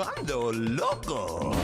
Mondo Loco.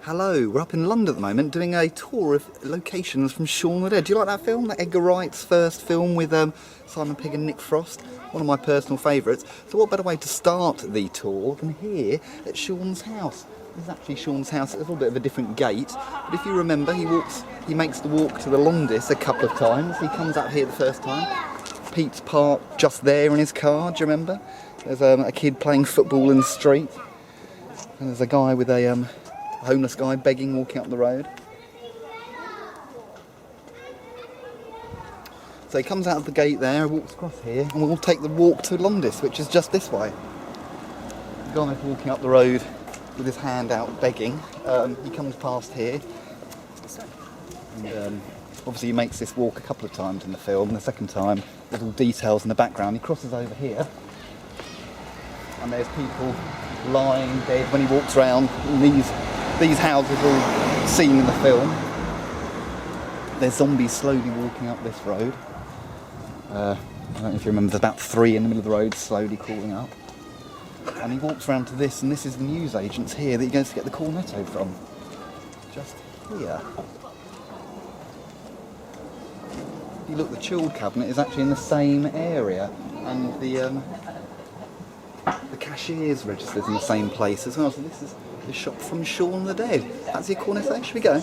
Hello, we're up in London at the moment doing a tour of locations from Shaun of the Dead. Do you like that film? That Edgar Wright's first film with Simon Pegg and Nick Frost? One of my personal favourites. So what better way to start the tour than here at Shaun's house? This is actually Shaun's house. It's a little bit of a different gate, but if you remember, he makes the walk to the Longdis a couple of times. He comes out here the first time. Pete's parked just there in his car, do you remember? There's a kid playing football in the street, and there's a guy with a homeless guy begging, walking up the road. So he comes out of the gate there, walks across here, and we'll take the walk to Longdis, which is just this way. The guy's walking up the road with his hand out begging. He comes past here, and obviously he makes this walk a couple of times in the film, and the second time, little details in the background. He crosses over here, and there's people lying dead when he walks around in these houses all seen in the film. There's zombies slowly walking up this road. I don't know if you remember, there's about 3 in the middle of the road slowly crawling up. And he walks around to this, and this is the newsagents here that he goes to get the cornetto from. Just here. If you look, the chilled cabinet is actually in the same area, and the cashier's register's in the same place as well. So this is the shop from Shaun of the Dead. That's your cornetto. Should we go?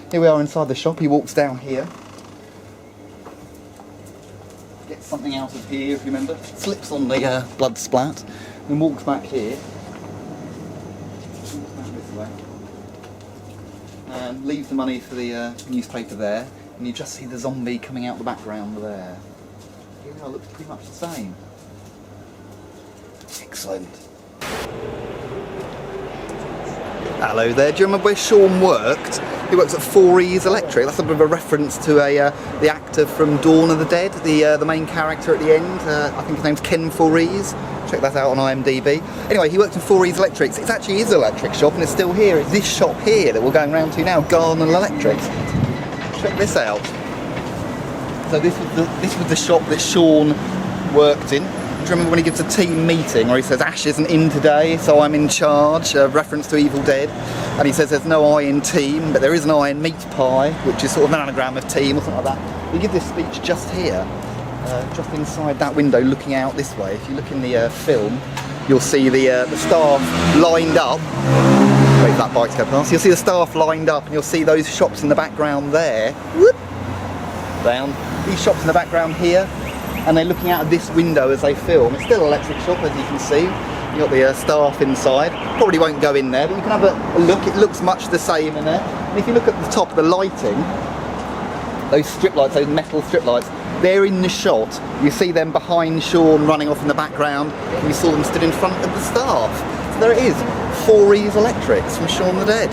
Here we are inside the shop. He walks down here. Gets something out of here, if you remember. Slips on the blood splat. Then walks back here. Walks back this way. And leaves the money for the newspaper there. And you just see the zombie coming out the background there. Here we are, looks pretty much the same. Excellent. Hello there, do you remember where Shaun worked? He works at Fory's Electric. That's a bit of a reference to the actor from Dawn of the Dead, the main character at the end. I think his name's Ken Forys. Check that out on IMDb. Anyway, he worked in Fory's Electrics. It actually is an electric shop, and it's still here. It's this shop here that we're going round to now, Garden Electrics. Check this out. So this was the shop that Shaun worked in. Do you remember when he gives a team meeting where he says Ash isn't in today, so I'm in charge, a reference to Evil Dead, and he says there's no I in team, but there is an I in meat pie, which is sort of an anagram of team or something like that. He gives this speech just here, just inside that window looking out this way. If you look in the film, you'll see the staff lined up. Wait for that bike to go past. You'll see the staff lined up, and you'll see those shops in the background there. Whoop, down. These shops in the background here, and they're looking out of this window as they film. It's still an electric shop, as you can see. You've got the staff inside. Probably won't go in there, but you can have a look. It looks much the same in there. And if you look at the top of the lighting, those strip lights, those metal strip lights, they're in the shot. You see them behind Shaun running off in the background, and you saw them stood in front of the staff. So there it is, Fory's Electrics from Shaun of the Dead.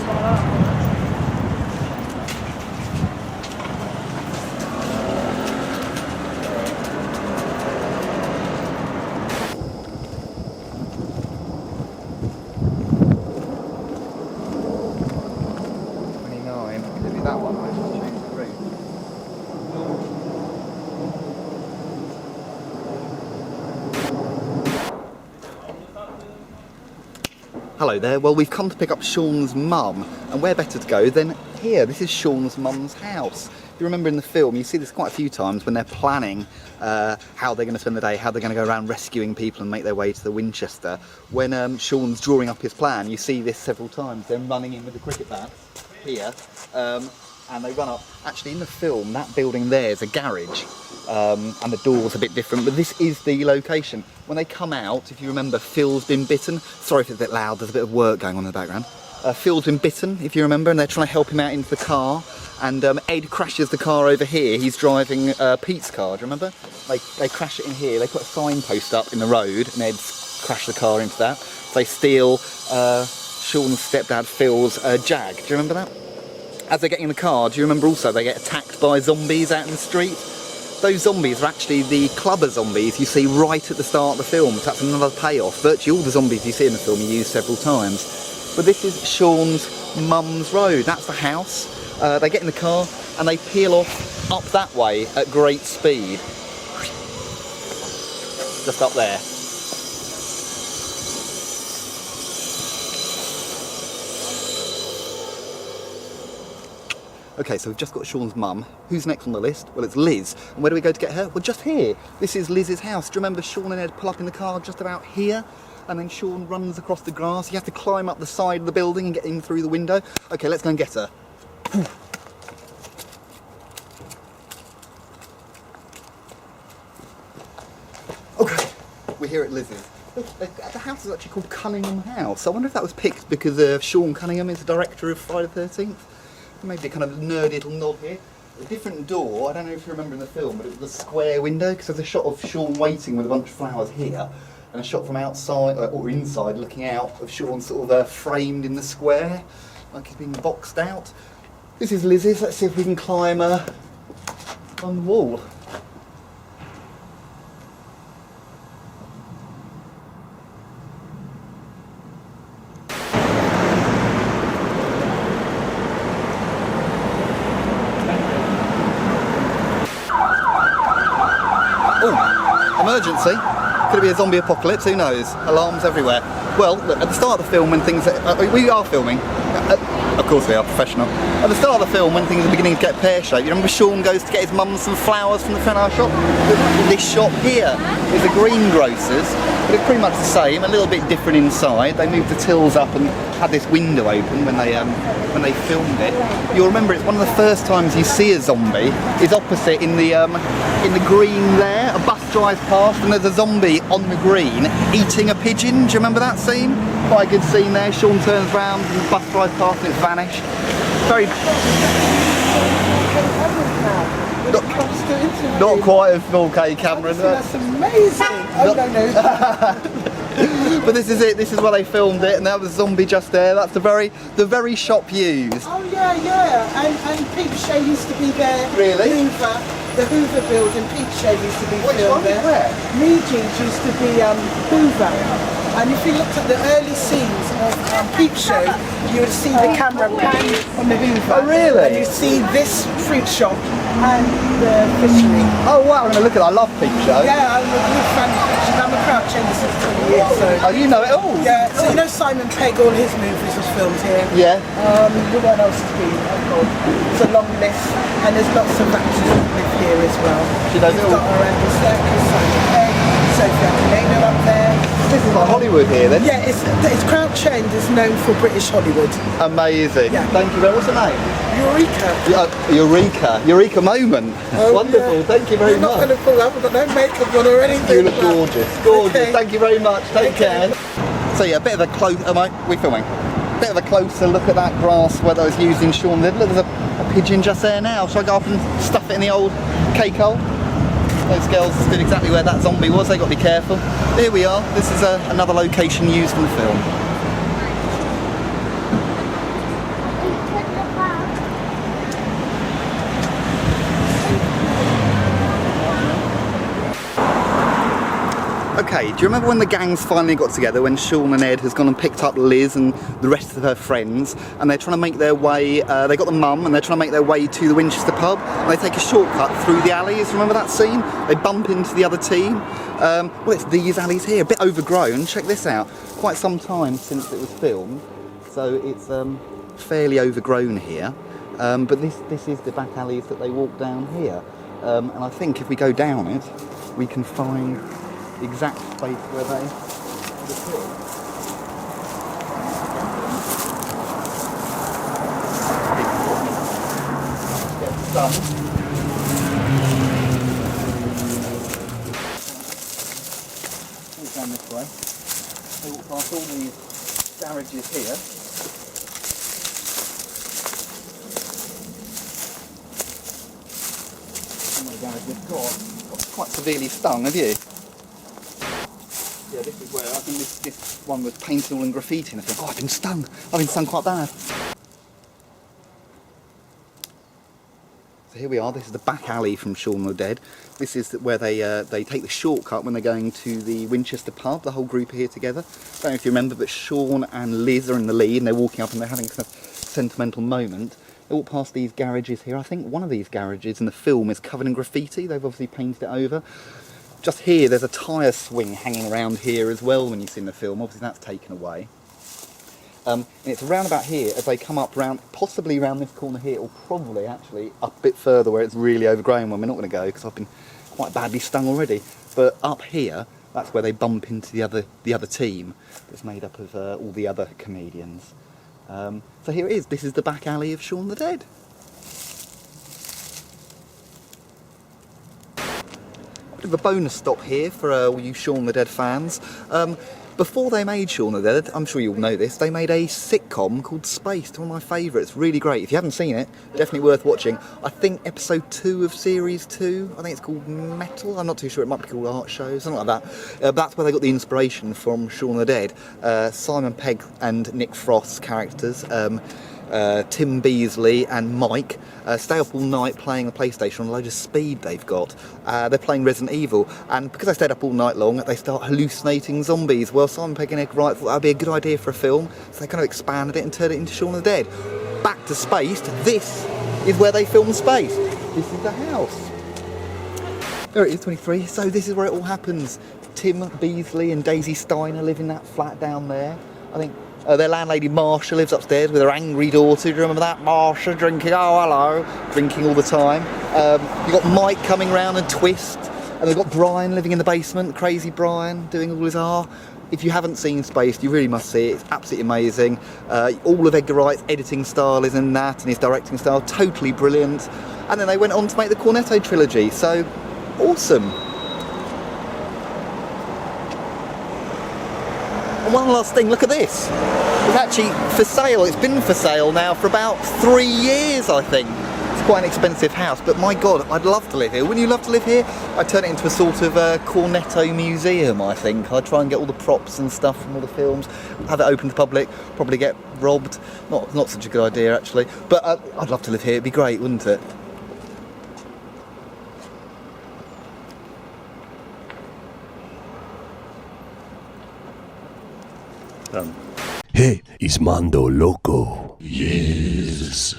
Hello there, well we've come to pick up Shaun's mum, and where better to go than here. This is Shaun's mum's house. If you remember in the film, you see this quite a few times when they're planning how they're going to spend the day, how they're going to go around rescuing people and make their way to the Winchester. When Shaun's drawing up his plan, you see this several times. They're running in with the cricket bat here, and they run up. Actually in the film, that building there is a garage. And the door's a bit different, but this is the location. When they come out, if you remember, Phil's been bitten. Sorry if it's a bit loud, there's a bit of work going on in the background. Phil's been bitten, if you remember, and they're trying to help him out into the car. and Ed crashes the car over here. He's driving Pete's car, do you remember? They crash it in here, they put a signpost up in the road, and Ed's crashed the car into that. They steal Shawn's stepdad Phil's Jag, do you remember that? As they're getting in the car, do you remember also they get attacked by zombies out in the street? Those zombies are actually the clubber zombies you see right at the start of the film, so that's another payoff. Virtually all the zombies you see in the film are used several times. But this is Shawn's mum's road, that's the house. They get in the car and they peel off up that way at great speed. Just up there. Okay, so we've just got Shawn's mum. Who's next on the list? Well, it's Liz. And where do we go to get her? Well, just here. This is Liz's house. Do you remember Shawn and Ed pull up in the car just about here? And then Shawn runs across the grass. You have to climb up the side of the building and get in through the window. Okay, let's go and get her. Okay, we're here at Liz's. The house is actually called Cunningham House. I wonder if that was picked because Shawn Cunningham is the director of Friday the 13th. Maybe a kind of nerdy little nod here. A different door, I don't know if you remember in the film, but it was a square window because there's a shot of Shawn waiting with a bunch of flowers here and a shot from outside, or inside, looking out of Shawn sort of framed in the square, like he's been boxed out. This is Liz's, let's see if we can climb on the wall. Emergency. Could it be a zombie apocalypse? Who knows? Alarms everywhere. Well, look, at the start of the film when things... we are filming. Of course we are, professional. At the start of the film when things are beginning to get pear-shaped, you remember Shawn goes to get his mum some flowers from the flower shop? This shop here is a greengrocer's, but it's pretty much the same, a little bit different inside. They moved the tills up and had this window open when they filmed it. You'll remember it's one of the first times you see a zombie is opposite in the green there. A bus drives past and there's a zombie on the green eating a pigeon. Do you remember that scene? Quite a good scene there. Shawn turns round and the bus drives past and it's vanished. Very... Not quite a 4K camera. That's amazing. Oh, no. But this is it. This is where they filmed it, and that was zombie just there. That's the very shop used. Oh yeah. And Peep Show used to be there. Really? The Hoover building. Peep Show used to be filmed there. Where? Regent used to be Hoover. And if you looked at the early scenes of Peep Show, you would see the camera pan on the Hoover. Oh really? And you see this fruit shop and the fishery. Oh wow, I'm going to look at it. I love Peep Show. Yeah, I'm a big fan of Peep Show. I'm a Crouch End since 20 years. So. Oh, you know it all? Yeah, so you know Simon Pegg, all his movies was filmed here. Yeah. What else has been? Oh God, it's a long list, and there's lots of actors that live here as well. She knows it You've all. got Miranda Circus, Simon Pegg, Sophia Kalena up there. This is like Hollywood here then? Yeah, it's Crouch End is known for British Hollywood. Amazing. Yeah. Thank you very much. What's her name? Eureka. Eureka moment. Oh, wonderful. Yeah. Thank you very You're much. not going to pull up. I've got no makeup on or anything. You look gorgeous. Gorgeous. Okay. Thank you very much. Take Okay. care. So yeah, a bit of a close. We filming? A bit of a closer look at that grass where that was used in Shaun. Look, there's a pigeon just there now. Shall I go up and stuff it in the old cake hole? Those girls stood exactly where that zombie was. They got to be careful. Here we are. This is another location used in the film. Okay, do you remember when the gangs finally got together, when Shawn and Ed has gone and picked up Liz and the rest of her friends, and they're trying to make their way, they got the mum, and they're trying to make their way to the Winchester pub, and they take a shortcut through the alleys. Remember that scene? They bump into the other team. Well, it's these alleys here, a bit overgrown. Check this out. Quite some time since it was filmed, so it's fairly overgrown here. But this is the back alleys that they walk down here. And I think if we go down it, we can find the exact place where they appear. Get done. Walk down this way. They walk past all these garages here. you've got quite severely stung, have you? Yeah, this is where I think this one was painted all in graffiti, and I thought, oh, I've been stung. I've been stung quite bad. So here we are. This is the back alley from Shaun of the Dead. This is where they take the shortcut when they're going to the Winchester pub. The whole group are here together. I don't know if you remember, but Shawn and Liz are in the lead, and they're walking up and they're having a kind of sentimental moment. They walk past these garages here. I think one of these garages in the film is covered in graffiti. They've obviously painted it over. Just here, there's a tyre swing hanging around here as well when you see in the film. Obviously that's taken away. And it's around about here as they come up round, possibly around this corner here, or probably actually up a bit further where it's really overgrown, when we're not going to go because I've been quite badly stung already. But up here, that's where they bump into the other team that's made up of all the other comedians. So here it is. This is the back alley of Shaun of the Dead. Bit of a bonus stop here for all you Shaun of the Dead fans. Before they made Shaun of the Dead, I'm sure you'll know this, they made a sitcom called Spaced, one of my favourites, really great. If you haven't seen it, definitely worth watching. I think episode 2 of series 2, I think it's called Metal, I'm not too sure, it might be called Art Show, something like that. That's where they got the inspiration from Shaun of the Dead. Simon Pegg and Nick Frost's characters, Tim Beasley and Mike stay up all night playing the PlayStation on a load of speed they've got. They're playing Resident Evil, and because they stayed up all night long, they start hallucinating zombies. Well, Simon Pegg and Nick Wright thought that'd be a good idea for a film, so they kind of expanded it and turned it into Shaun of the Dead. Back to Spaced, this is where they filmed Spaced. This is the house. There it is, 23. So this is where it all happens. Tim Beasley and Daisy Steiner live in that flat down there. I think their landlady Marsha lives upstairs with her angry daughter. Do you remember that? Marsha drinking, oh hello, drinking all the time. You've got Mike coming round and Twist, and they've got Brian living in the basement, crazy Brian, doing all his If you haven't seen Spaced, you really must see it. It's absolutely amazing. All of Edgar Wright's editing style is in that, and his directing style, totally brilliant. And then they went on to make the Cornetto trilogy, so awesome. And one last thing, look at this. It's actually for sale. It's been for sale now for about 3 years, I think. It's quite an expensive house, but my God, I'd love to live here. Wouldn't you love to live here? I'd turn it into a sort of Cornetto museum, I think. I'd try and get all the props and stuff from all the films, have it open to the public, probably get robbed. Not such a good idea, actually. But I'd love to live here. It'd be great, wouldn't it? Hey, it's Mondo, Loco. Yes.